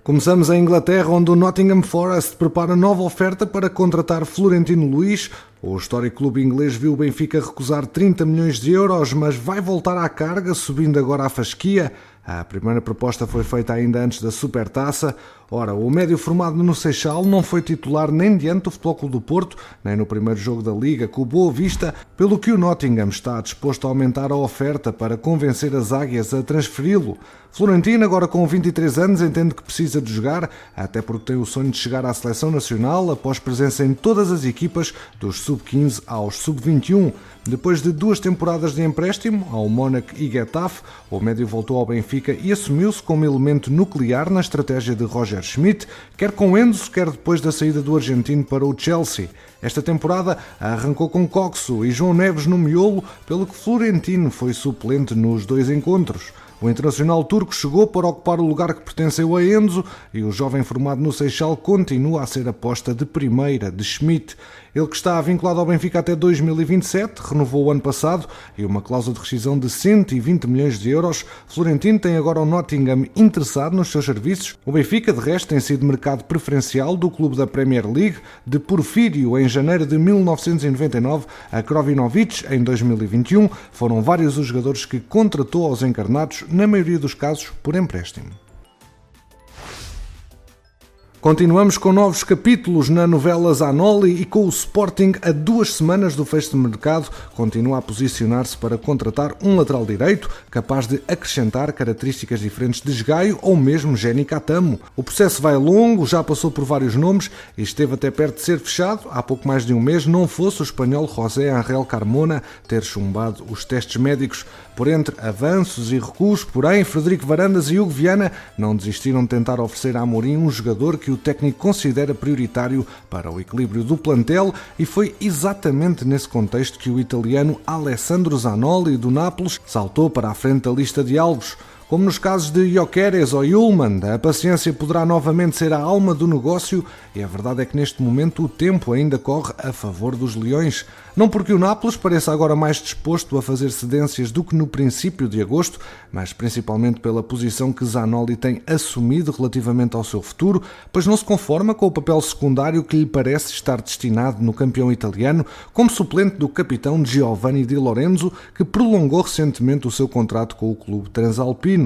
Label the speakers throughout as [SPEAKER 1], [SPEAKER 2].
[SPEAKER 1] Começamos em Inglaterra, onde o Nottingham Forest prepara nova oferta para contratar Florentino Luís. O histórico clube inglês viu o Benfica recusar 30 milhões de euros, mas vai voltar à carga, subindo agora à fasquia. A primeira proposta foi feita ainda antes da Supertaça. Ora, o médio formado no Seixal não foi titular nem diante do Futebol Clube do Porto, nem no primeiro jogo da Liga com o Boa Vista, pelo que o Nottingham está disposto a aumentar a oferta para convencer as águias a transferi-lo. Florentino, agora com 23 anos, entende que precisa de jogar, até porque tem o sonho de chegar à seleção nacional após presença em todas as equipas, dos sub-15 aos sub-21. Depois de 2 temporadas de empréstimo ao Mónaco e Getafe, o médio voltou ao Benfica e assumiu-se como elemento nuclear na estratégia de Roger Schmidt, quer com Enzo, quer depois da saída do argentino para o Chelsea. Esta temporada arrancou com Coxo e João Neves no miolo, pelo que Florentino foi suplente nos 2 encontros. O internacional turco chegou para ocupar o lugar que pertenceu a Enzo e o jovem formado no Seixal continua a ser aposta de primeira de Schmidt. Ele, que está vinculado ao Benfica até 2027, renovou o ano passado e uma cláusula de rescisão de 120 milhões de euros. Florentino tem agora o Nottingham interessado nos seus serviços. O Benfica, de resto, tem sido mercado preferencial do clube da Premier League, de Porfírio em janeiro de 1999 a Krovinovic em 2021. Foram vários os jogadores que contratou aos encarnados, na maioria dos casos por empréstimo. Continuamos com novos capítulos na novela Zanoli e com o Sporting a 2 semanas do fecho de mercado continua a posicionar-se para contratar um lateral direito capaz de acrescentar características diferentes de Esgaio ou mesmo Jenny Catamo. O processo vai longo, já passou por vários nomes e esteve até perto de ser fechado há pouco mais de um mês, não fosse o espanhol José Ángel Carmona ter chumbado os testes médicos. Por entre avanços e recuos, porém, Frederico Varandas e Hugo Viana não desistiram de tentar oferecer a Amorim um jogador que o técnico considera prioritário para o equilíbrio do plantel, e foi exatamente nesse contexto que o italiano Alessandro Zanoli do Nápoles saltou para a frente da lista de alvos. Como nos casos de Gyökeres ou Ullmann, a paciência poderá novamente ser a alma do negócio e a verdade é que neste momento o tempo ainda corre a favor dos leões. Não porque o Nápoles pareça agora mais disposto a fazer cedências do que no princípio de agosto, mas principalmente pela posição que Zanoli tem assumido relativamente ao seu futuro, pois não se conforma com o papel secundário que lhe parece estar destinado no campeão italiano, como suplente do capitão Giovanni Di Lorenzo, que prolongou recentemente o seu contrato com o clube transalpino.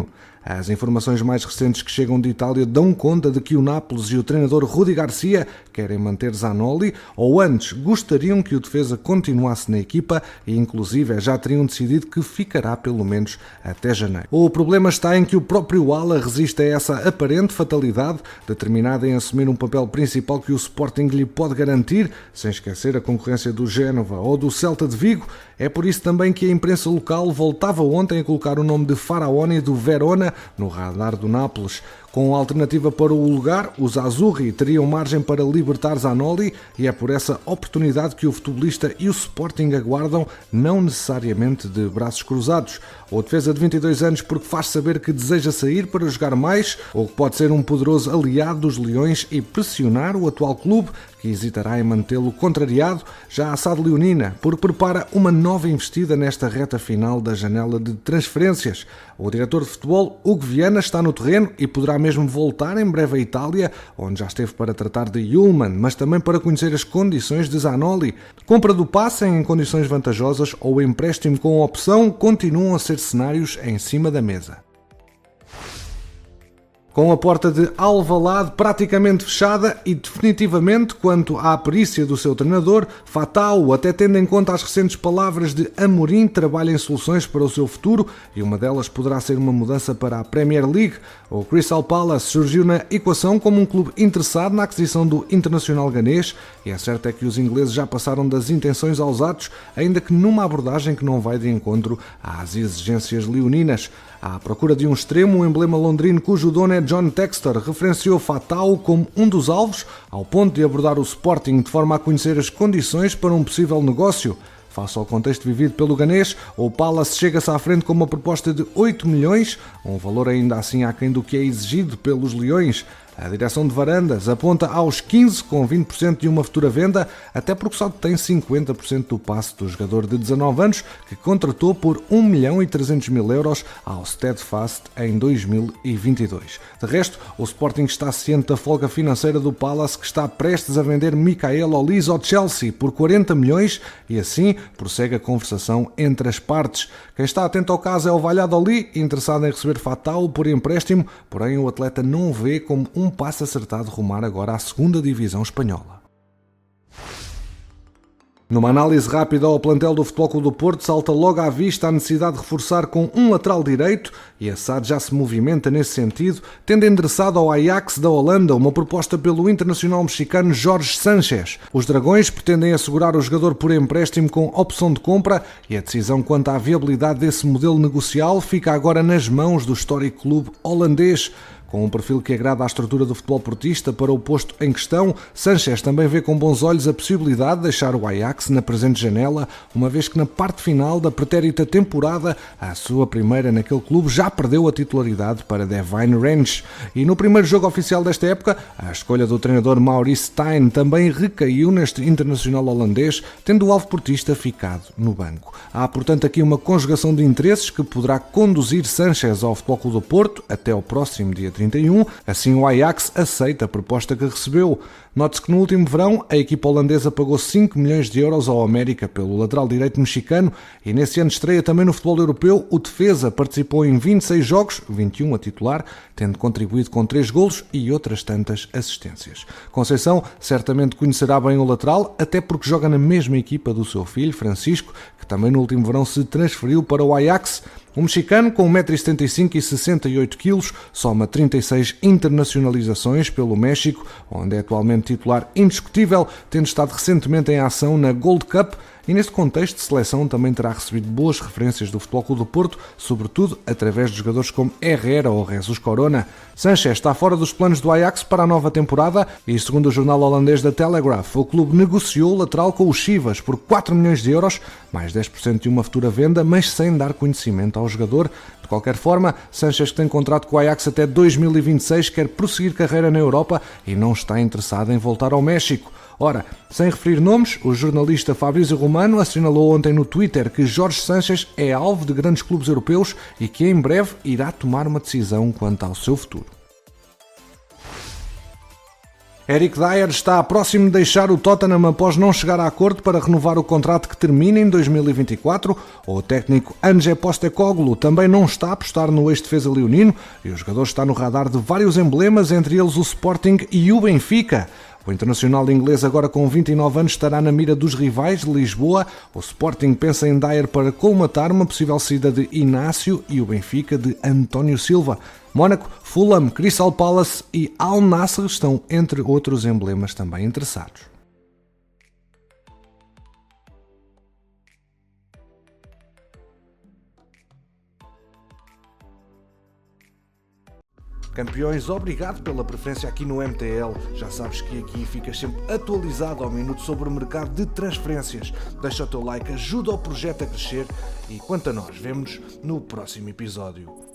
[SPEAKER 1] As informações mais recentes que chegam de Itália dão conta de que o Nápoles e o treinador Rudi Garcia querem manter Zanoli, ou antes gostariam que o defesa continuasse na equipa e inclusive já teriam decidido que ficará pelo menos até janeiro. O problema está em que o próprio Ala resiste a essa aparente fatalidade, determinado em assumir um papel principal que o Sporting lhe pode garantir, sem esquecer a concorrência do Génova ou do Celta de Vigo. É por isso também que a imprensa local voltava ontem a colocar o nome de Faraoni do Verona no radar do Nápoles. Com a alternativa para o lugar, os Azzurri teriam margem para libertar Zanoli e é por essa oportunidade que o futebolista e o Sporting aguardam, não necessariamente de braços cruzados. O defesa de 22 anos porque faz saber que deseja sair para jogar mais, ou que pode ser um poderoso aliado dos Leões e pressionar o atual clube, que hesitará em mantê-lo contrariado, já a SAD Leonina, porque prepara uma nova investida nesta reta final da janela de transferências. O diretor de futebol, Hugo Viana, está no terreno e poderá mesmo voltar em breve à Itália, onde já esteve para tratar de Ullmann, mas também para conhecer as condições de Zanoli. Compra do passe em condições vantajosas ou empréstimo com opção continuam a ser cenários em cima da mesa. Com a porta de Alvalade praticamente fechada e definitivamente quanto à perícia do seu treinador, Fatau, até tendo em conta as recentes palavras de Amorim, trabalha em soluções para o seu futuro e uma delas poderá ser uma mudança para a Premier League. O Crystal Palace surgiu na equação como um clube interessado na aquisição do internacional ganês e a certo é que os ingleses já passaram das intenções aos atos, ainda que numa abordagem que não vai de encontro às exigências leoninas. À procura de um extremo, o emblema londrino cujo dono é John Textor referenciou Fatau como um dos alvos, ao ponto de abordar o Sporting de forma a conhecer as condições para um possível negócio. Face ao contexto vivido pelo ganês, o Palace chega-se à frente com uma proposta de 8 milhões, um valor ainda assim aquém do que é exigido pelos Leões. A direção de Varandas aponta aos 15 com 20% de uma futura venda, até porque só tem 50% do passe do jogador de 19 anos que contratou por 1.300.000 euros ao Steadfast em 2022. De resto, o Sporting está ciente da folga financeira do Palace, que está prestes a vender Michael Olise ao Chelsea por 40 milhões e assim prossegue a conversação entre as partes. Quem está atento ao caso é o Valladolid, interessado em receber Fatal por empréstimo, porém o atleta não vê como um passo acertado rumar agora à segunda divisão espanhola. Numa análise rápida ao plantel do Futebol Clube do Porto, salta logo à vista a necessidade de reforçar com um lateral direito e a SAD já se movimenta nesse sentido, tendo endereçado ao Ajax da Holanda uma proposta pelo internacional mexicano Jorge Sánchez. Os Dragões pretendem assegurar o jogador por empréstimo com opção de compra e a decisão quanto à viabilidade desse modelo negocial fica agora nas mãos do histórico clube holandês. Com um perfil que agrada à estrutura do futebol portista para o posto em questão, Sánchez também vê com bons olhos a possibilidade de deixar o Ajax na presente janela, uma vez que na parte final da pretérita temporada, a sua primeira naquele clube, já perdeu a titularidade para Devine Range. E no primeiro jogo oficial desta época, a escolha do treinador Maurice Stijn também recaiu neste internacional holandês, tendo o alvo portista ficado no banco. Há, portanto, aqui uma conjugação de interesses que poderá conduzir Sánchez ao Futebol Clube do Porto até ao próximo dia 31, assim o Ajax aceita a proposta que recebeu. Note-se que no último verão a equipa holandesa pagou 5 milhões de euros ao América pelo lateral direito mexicano e nesse ano de estreia também no futebol europeu o defesa participou em 26 jogos, 21 a titular, tendo contribuído com 3 golos e outras tantas assistências. Conceição certamente conhecerá bem o lateral, até porque joga na mesma equipa do seu filho, Francisco, que também no último verão se transferiu para o Ajax. O mexicano, com 1,75m e 68kg, soma 36 internacionalizações pelo México, onde é atualmente titular indiscutível, tendo estado recentemente em ação na Gold Cup, e neste contexto de seleção também terá recebido boas referências do Futebol Clube do Porto, sobretudo através de jogadores como Herrera ou Jesus Corona. Sánchez está fora dos planos do Ajax para a nova temporada e, segundo o jornal holandês da Telegraph, o clube negociou o lateral com os Chivas por 4 milhões de euros, mais 10% de uma futura venda, mas sem dar conhecimento ao jogador. De qualquer forma, Sánchez, que tem contrato com o Ajax até 2026, quer prosseguir carreira na Europa e não está interessado em voltar ao México. Ora, sem referir nomes, o jornalista Fabrício Romano assinalou ontem no Twitter que Jorge Sánchez é alvo de grandes clubes europeus e que em breve irá tomar uma decisão quanto ao seu futuro. Eric Dier está próximo de deixar o Tottenham após não chegar a acordo para renovar o contrato que termina em 2024. O técnico Ange Postecoglou também não está a apostar no ex-defesa leonino e o jogador está no radar de vários emblemas, entre eles o Sporting e o Benfica. O internacional inglês, agora com 29 anos, estará na mira dos rivais de Lisboa. O Sporting pensa em Dier para colmatar uma possível saída de Inácio e o Benfica de António Silva. Mónaco, Fulham, Crystal Palace e Al Nassr estão entre outros emblemas também interessados. Campeões, obrigado pela preferência aqui no MTL. Já sabes que aqui ficas sempre atualizado ao minuto sobre o mercado de transferências. Deixa o teu like, ajuda o projeto a crescer e quanto a nós, vemo-nos no próximo episódio.